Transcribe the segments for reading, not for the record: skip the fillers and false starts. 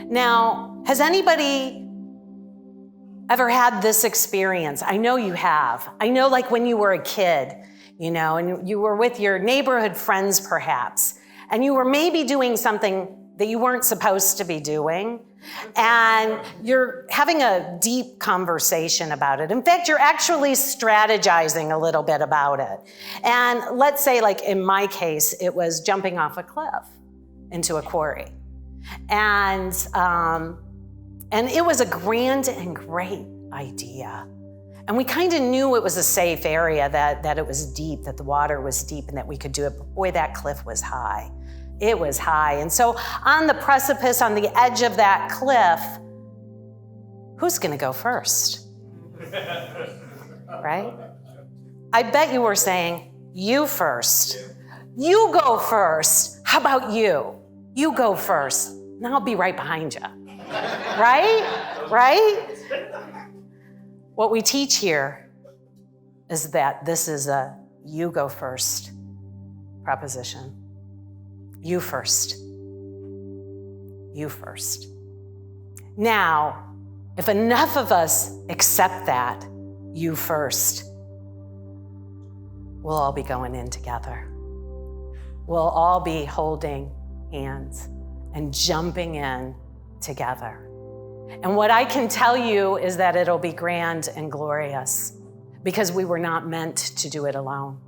Now, has anybody ever had this experience? I know you have. I know, like when you were a kid, and you were with your neighborhood friends perhaps, and you were maybe doing something that you weren't supposed to be doing, and you're having a deep conversation about it. In fact, you're actually strategizing a little bit about it. And let's say, like in my case, it was jumping off a cliff into a quarry. And it was a grand and great idea. And we kind of knew it was a safe area, that it was deep, that the water was deep and that we could do it. But boy, that cliff was high. It was high. And so on the precipice, on the edge of that cliff, who's going to go first? Right? I bet you were saying, you first. You go first. How about you? You go first. And I'll be right behind you. Right? Right? What we teach here is that this is a you go first proposition. You first. You first. Now, if enough of us accept that, you first, we'll all be going in together. We'll all be holding hands and jumping in together. And what I can tell you is that it'll be grand and glorious because we were not meant to do it alone.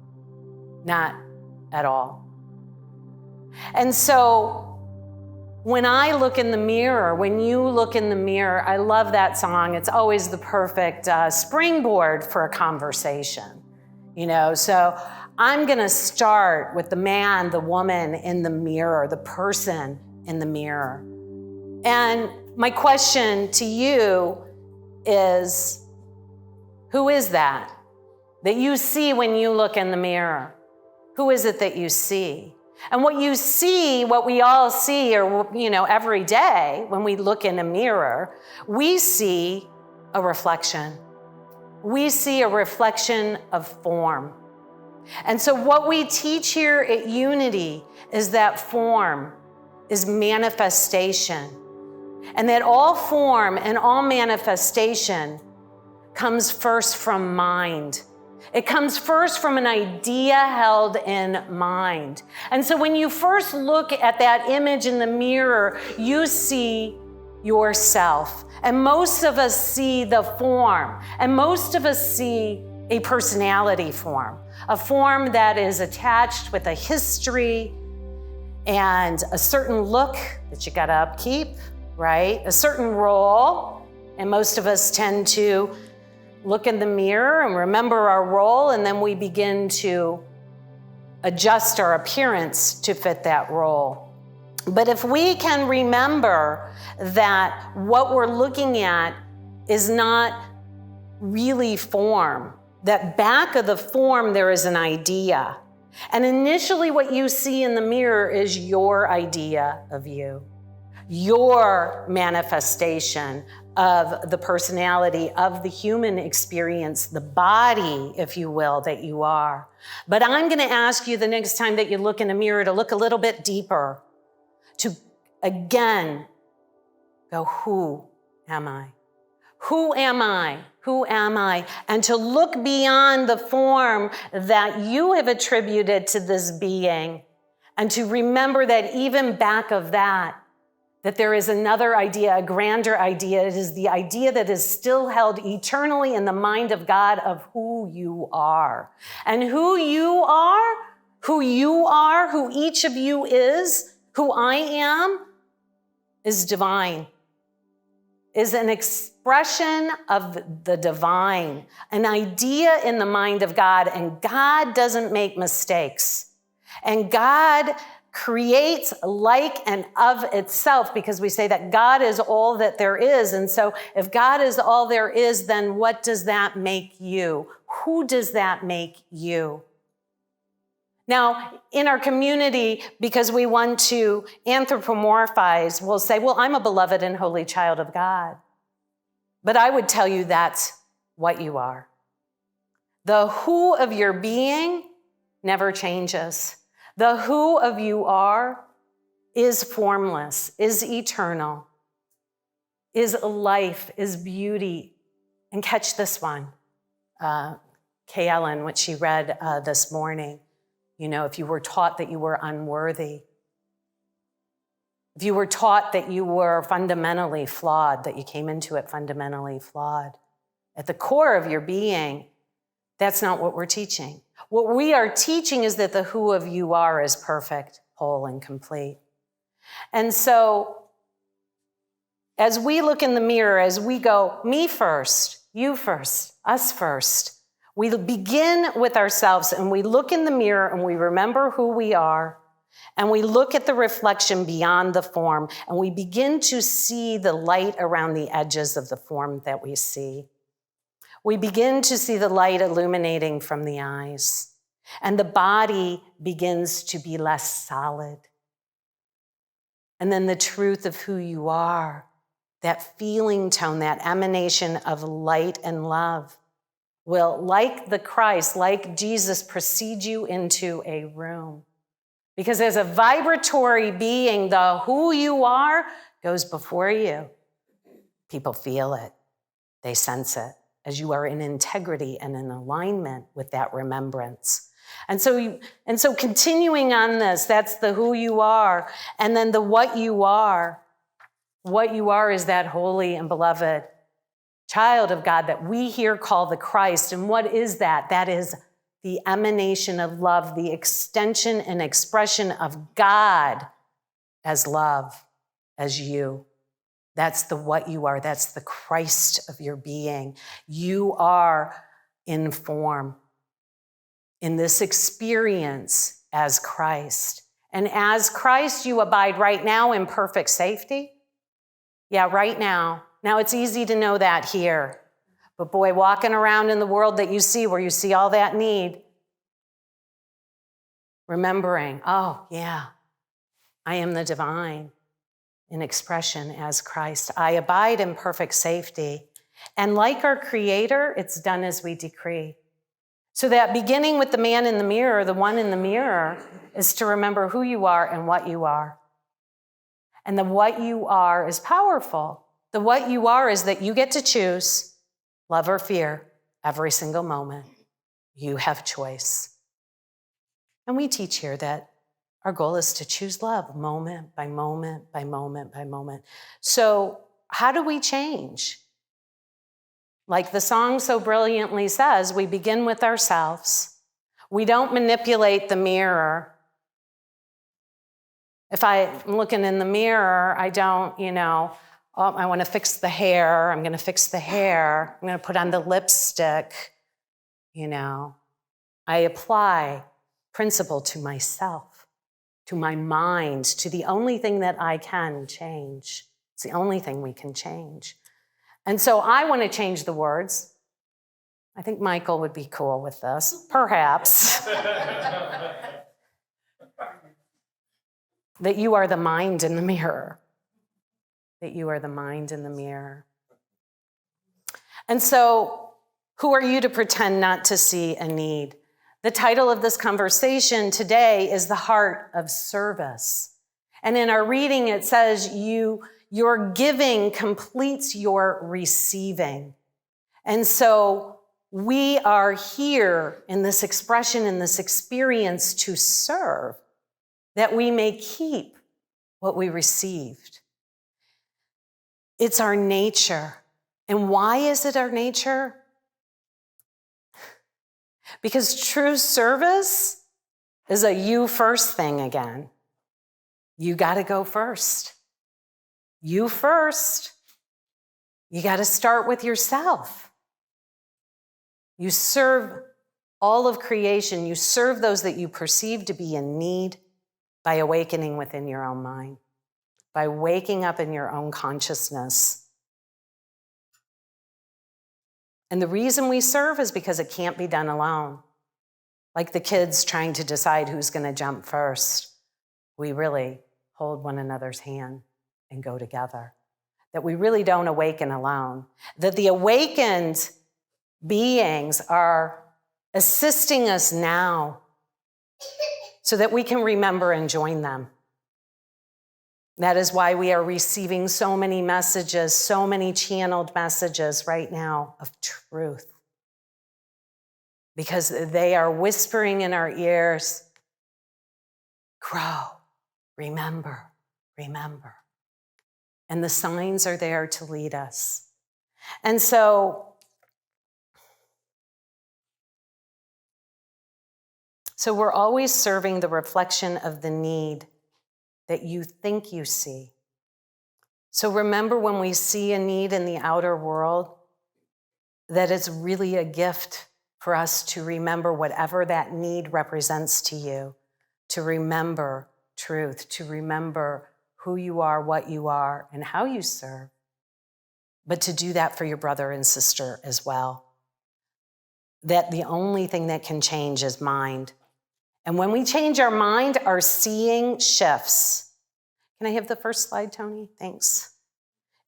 Not at all. And so when I look in the mirror, when you look in the mirror, I love that song. It's always the perfect springboard for a conversation, So I'm going to start with the man, the woman in the mirror, the person in the mirror. And my question to you is, who is that you see when you look in the mirror? Who is it that you see? And what you see, what we all see, or, every day when we look in a mirror, we see a reflection. We see a reflection of form. And so what we teach here at Unity is that form is manifestation. And that all form and all manifestation comes first from mind. It comes first from an idea held in mind. And so when you first look at that image in the mirror, you see yourself. And most of us see the form. And most of us see a personality form, a form that is attached with a history and a certain look that you gotta upkeep, right? A certain role. And most of us tend to look in the mirror and remember our role, and then we begin to adjust our appearance to fit that role. But if we can remember that what we're looking at is not really form, that back of the form there is an idea. And initially what you see in the mirror is your idea of you, your manifestation of the personality, of the human experience, the body, if you will, that you are. But I'm going to ask you the next time that you look in a mirror to look a little bit deeper, to again go, who am I? Who am I? Who am I? And to look beyond the form that you have attributed to this being, and to remember that even back of that there is another idea, a grander idea. It is the idea that is still held eternally in the mind of God of who you are. And who you are, who each of you is, who I am, is divine, is an expression of the divine, an idea in the mind of God. And God doesn't make mistakes. And God creates like and of itself, because we say that God is all that there is. And so if God is all there is, then what does that make you? Who does that make you? Now, in our community, because we want to anthropomorphize, we'll say, well, I'm a beloved and holy child of God. But I would tell you that's what you are. The who of your being never changes. The who of you are is formless, is eternal. is life, is beauty. And catch this one. Kay Ellen, what she read this morning. You know, if you were taught that you were unworthy, if you were taught that you were fundamentally flawed, that you came into it fundamentally flawed, at the core of your being, that's not what we're teaching. What we are teaching is that the who of you are is perfect, whole, and complete. And so, as we look in the mirror, as we go, me first, you first, us first, we begin with ourselves and we look in the mirror and we remember who we are and we look at the reflection beyond the form and we begin to see the light around the edges of the form that we see. We begin to see the light illuminating from the eyes and the body begins to be less solid. And then the truth of who you are, that feeling tone, that emanation of light and love will, like the Christ, like Jesus, precede you into a room. Because as a vibratory being, the who you are goes before you. People feel it. They sense it as you are in integrity and in alignment with that remembrance. And so continuing on this, that's the who you are. And then the what you are. What you are is that holy and beloved child of God that we here call the Christ. And what is that? That is the emanation of love, the extension and expression of God as love, as you. That's the what you are. That's the Christ of your being. You are in form, in this experience as Christ. And as Christ, you abide right now in perfect safety. Yeah, right now. Now, it's easy to know that here. But boy, walking around in the world that you see, where you see all that need, remembering, oh, yeah, I am the divine in expression as Christ. I abide in perfect safety. And like our Creator, it's done as we decree. So that beginning with the man in the mirror, the one in the mirror, is to remember who you are and what you are. And the what you are is powerful. The what you are is that you get to choose love or fear every single moment. You have choice. And we teach here that our goal is to choose love moment by moment by moment by moment. So how do we change? Like the song so brilliantly says, we begin with ourselves. We don't manipulate the mirror. If I'm looking in the mirror, I don't, oh, I want to fix the hair. I'm going to fix the hair. I'm going to put on the lipstick. I apply principle to myself, to my mind, to the only thing that I can change. It's the only thing we can change. And so I want to change the words. I think Michael would be cool with this, perhaps. That you are the mind in the mirror. That you are the mind in the mirror. And so, who are you to pretend not to see a need? The title of this conversation today is The Heart of Service. And in our reading, it says, your giving completes your receiving. And so, we are here in this expression, in this experience to serve, that we may keep what we received. It's our nature. And why is it our nature? Because true service is a you first thing again. You got to go first. You first. You got to start with yourself. You serve all of creation. You serve those that you perceive to be in need by awakening within your own mind, by waking up in your own consciousness. And the reason we serve is because it can't be done alone. Like the kids trying to decide who's going to jump first. We really hold one another's hand and go together. That we really don't awaken alone. That the awakened beings are assisting us now so that we can remember and join them. That is why we are receiving so many messages, so many channeled messages right now of truth. Because they are whispering in our ears, grow, remember, remember. And the signs are there to lead us. And so we're always serving the reflection of the need that you think you see. So remember, when we see a need in the outer world, that it's really a gift for us to remember whatever that need represents to you, to remember truth, to remember who you are, what you are, and how you serve. But to do that for your brother and sister as well. That the only thing that can change is mind. And when we change our mind, our seeing shifts. Can I have the first slide, Tony? Thanks.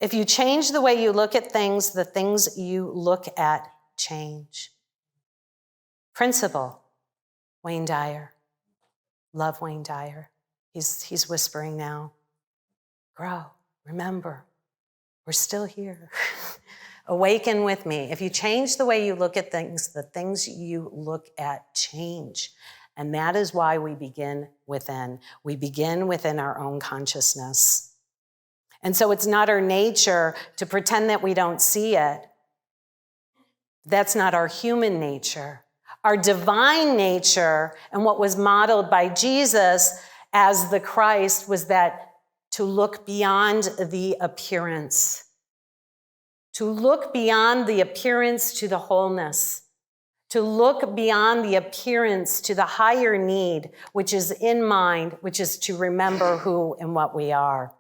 If you change the way you look at things, the things you look at change. Principal, Wayne Dyer. Love Wayne Dyer. He's whispering now. Grow, remember, we're still here. Awaken with me. If you change the way you look at things, the things you look at change. And that is why we begin within. We begin within our own consciousness. And so it's not our nature to pretend that we don't see it. That's not our human nature. Our divine nature, and what was modeled by Jesus as the Christ, was that to look beyond the appearance. To look beyond the appearance to the wholeness. To look beyond the appearance to the higher need, which is in mind, which is to remember who and what we are.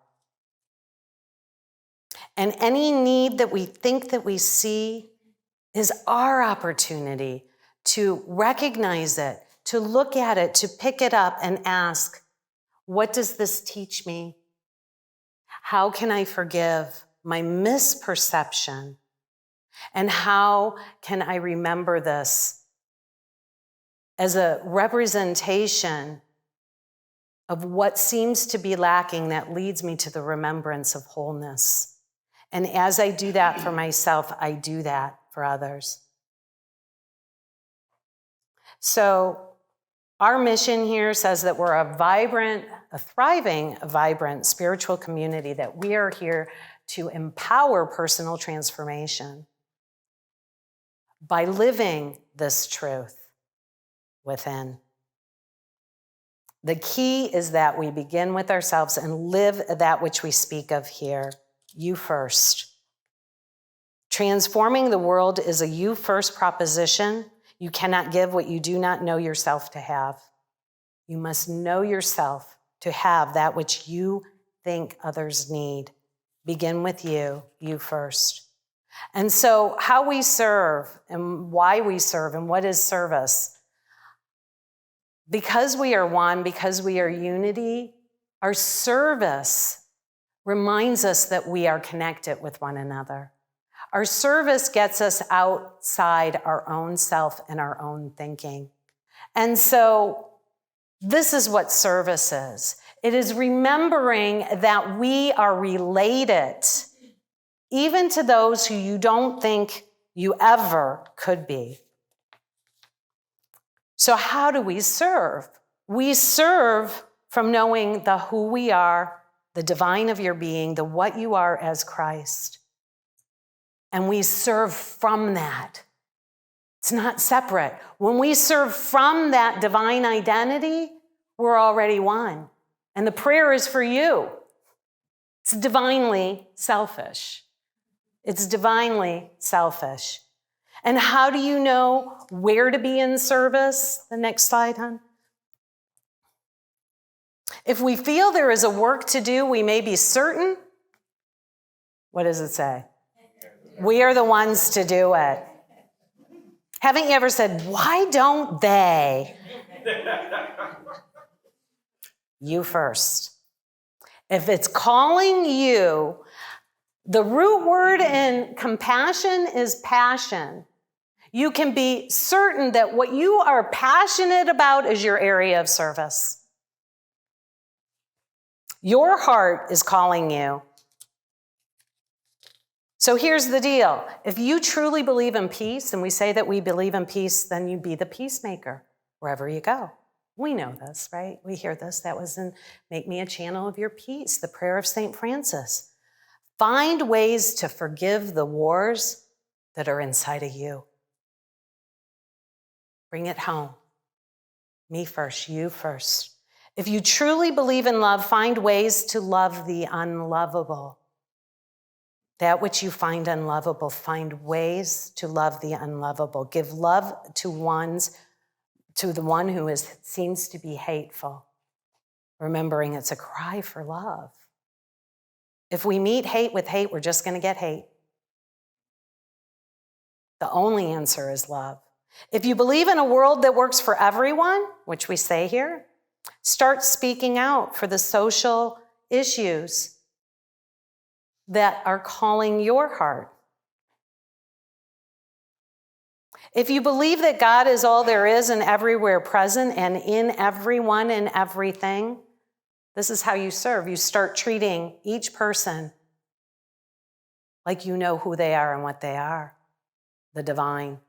And any need that we think that we see is our opportunity to recognize it, to look at it, to pick it up and ask, what does this teach me? How can I forgive my misperception? And how can I remember this as a representation of what seems to be lacking that leads me to the remembrance of wholeness? And as I do that for myself, I do that for others. So our mission here says that we're a thriving, vibrant spiritual community, that we are here to empower personal transformation by living this truth within. The key is that we begin with ourselves and live that which we speak of here. You first. Transforming the world is a you first proposition. You cannot give what you do not know yourself to have. You must know yourself to have that which you think others need. Begin with you first. And so how we serve and why we serve and what is service. Because we are one, because we are unity, our service reminds us that we are connected with one another. Our service gets us outside our own self and our own thinking. And so this is what service is. It is remembering that we are related, even to those who you don't think you ever could be. So how do we serve? We serve from knowing the who we are, the divine of your being, the what you are as Christ. And we serve from that. It's not separate. When we serve from that divine identity, we're already one. And the prayer is for you. It's divinely selfish. It's divinely selfish. And how do you know where to be in service? The next slide, hon. If we feel there is a work to do, we may be certain. What does it say? We are the ones to do it. Haven't you ever said, why don't they? You first. If it's calling you, the root word in compassion is passion. You can be certain that what you are passionate about is your area of service. Your heart is calling you. So here's the deal. If you truly believe in peace, and we say that we believe in peace, then you be the peacemaker wherever you go. We know this, right? We hear this. That was in Make Me a Channel of Your Peace, the prayer of St. Francis. Find ways to forgive the wars that are inside of you. Bring it home. Me first, you first. If you truly believe in love, find ways to love the unlovable. That which you find unlovable, find ways to love the unlovable. Give love to the one who seems to be hateful, remembering it's a cry for love. If we meet hate with hate, we're just going to get hate. The only answer is love. If you believe in a world that works for everyone, which we say here, start speaking out for the social issues that are calling your heart. If you believe that God is all there is and everywhere present and in everyone and everything, this is how you serve. You start treating each person like you know who they are and what they are, the divine.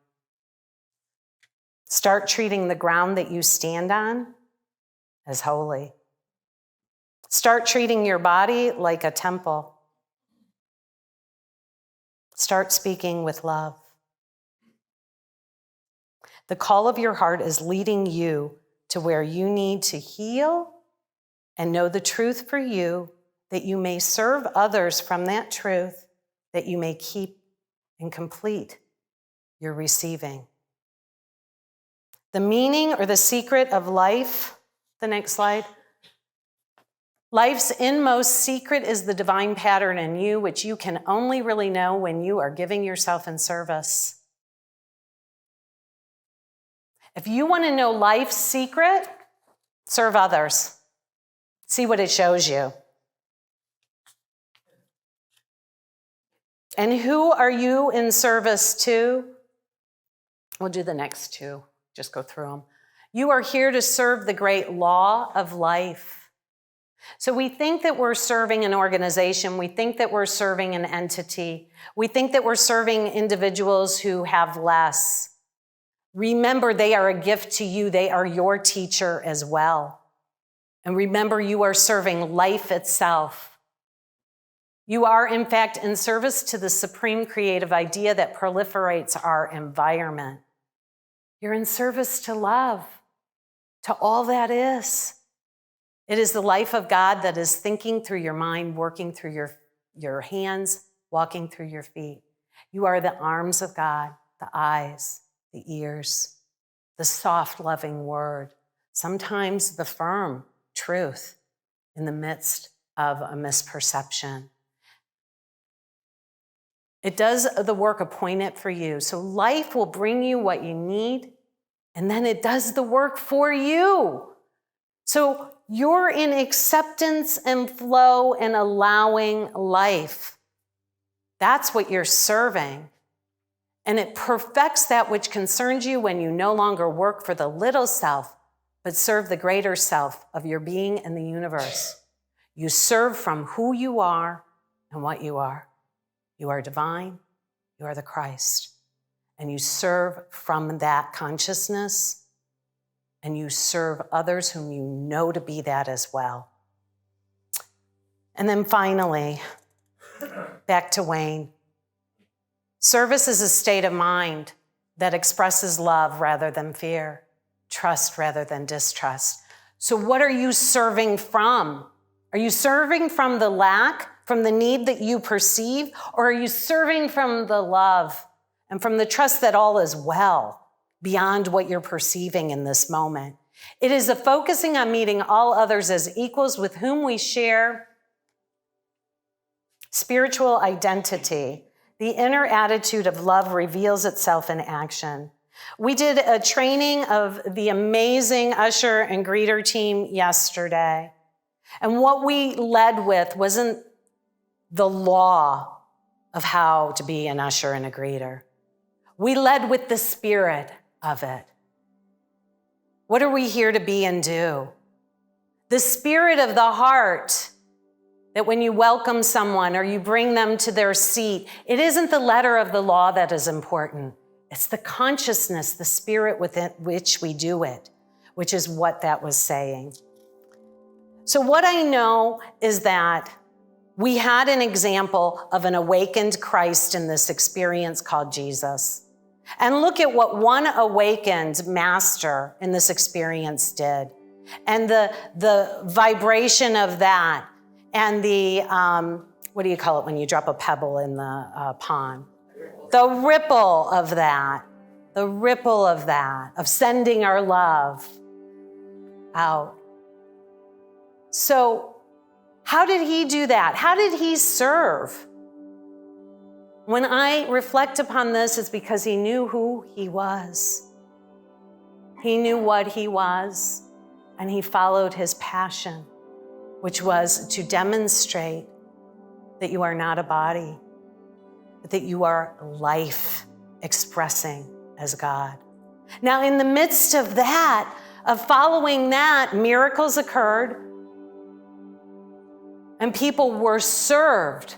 Start treating the ground that you stand on as holy. Start treating your body like a temple. Start speaking with love. The call of your heart is leading you to where you need to heal and know the truth for you, that you may serve others from that truth, that you may keep and complete your receiving. The meaning or the secret of life, the next slide. Life's inmost secret is the divine pattern in you, which you can only really know when you are giving yourself in service. If you want to know life's secret, serve others. See what it shows you. And who are you in service to? We'll do the next two, just go through them. You are here to serve the great law of life. So we think that we're serving an organization. We think that we're serving an entity. We think that we're serving individuals who have less. Remember, they are a gift to you. They are your teacher as well. And remember, you are serving life itself. You are, in fact, in service to the supreme creative idea that proliferates our environment. You're in service to love, to all that is. It is the life of God that is thinking through your mind, working through your hands, walking through your feet. You are the arms of God, the eyes, the ears, the soft, loving word, sometimes the firm truth in the midst of a misperception. It does the work appointed for you. So life will bring you what you need, and then it does the work for you. So you're in acceptance and flow and allowing life. That's what you're serving. And it perfects that which concerns you when you no longer work for the little self, but serve the greater self of your being in the universe. You serve from who you are and what you are. You are divine. You are the Christ. And you serve from that consciousness, and you serve others whom you know to be that as well. And then finally, back to Wayne. Service is a state of mind that expresses love rather than fear, trust rather than distrust. So what are you serving from? Are you serving from the lack, from the need that you perceive, or are you serving from the love and from the trust that all is well beyond what you're perceiving in this moment? It is a focusing on meeting all others as equals with whom we share spiritual identity. The inner attitude of love reveals itself in action. We did a training of the amazing usher and greeter team yesterday. And what we led with wasn't the law of how to be an usher and a greeter. We led with the spirit of it. What are we here to be and do? The spirit of the heart That when you welcome someone or you bring them to their seat, it isn't the letter of the law that is important. It's the consciousness, the spirit within which we do it, which is what that was saying. So what I know is that we had an example of an awakened Christ in this experience called Jesus. And look at what one awakened master in this experience did. And the vibration of that and the, what do you call it when you drop a pebble in the pond? The ripple of that, of sending our love out. So how did he do that? How did he serve? When I reflect upon this, it's because he knew who he was. He knew what he was, and he followed his passion, which was to demonstrate that you are not a body, but that you are life expressing as God. Now, in the midst of that, of following that, miracles occurred, and people were served.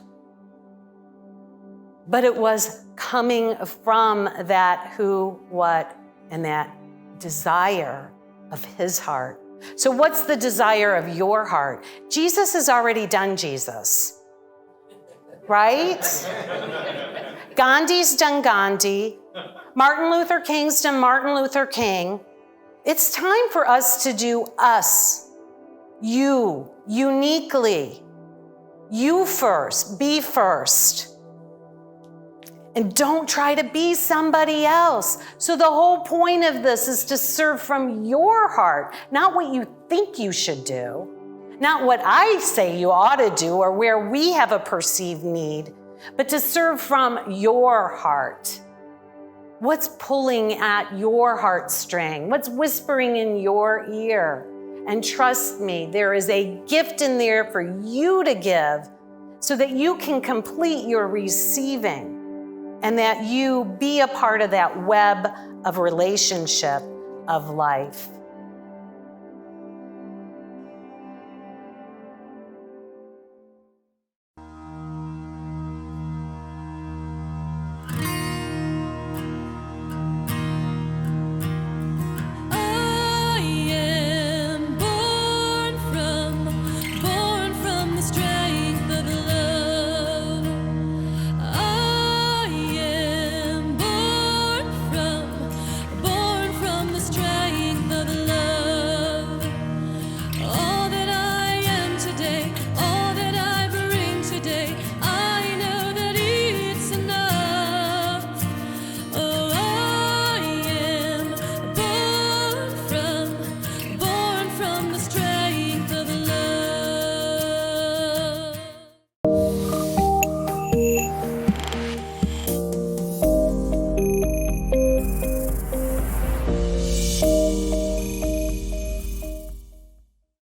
But it was coming from that who, what, and that desire of his heart. So what's the desire of your heart? Jesus has already done Jesus, right? Gandhi's done Gandhi. Martin Luther King's done Martin Luther King. It's time for us to do us, you, uniquely. You first, be first. And don't try to be somebody else. So the whole point of this is to serve from your heart, not what you think you should do, not what I say you ought to do or where we have a perceived need, but to serve from your heart. What's pulling at your heartstring? What's whispering in your ear? And trust me, there is a gift in there for you to give so that you can complete your receiving and that you be a part of that web of relationship of life.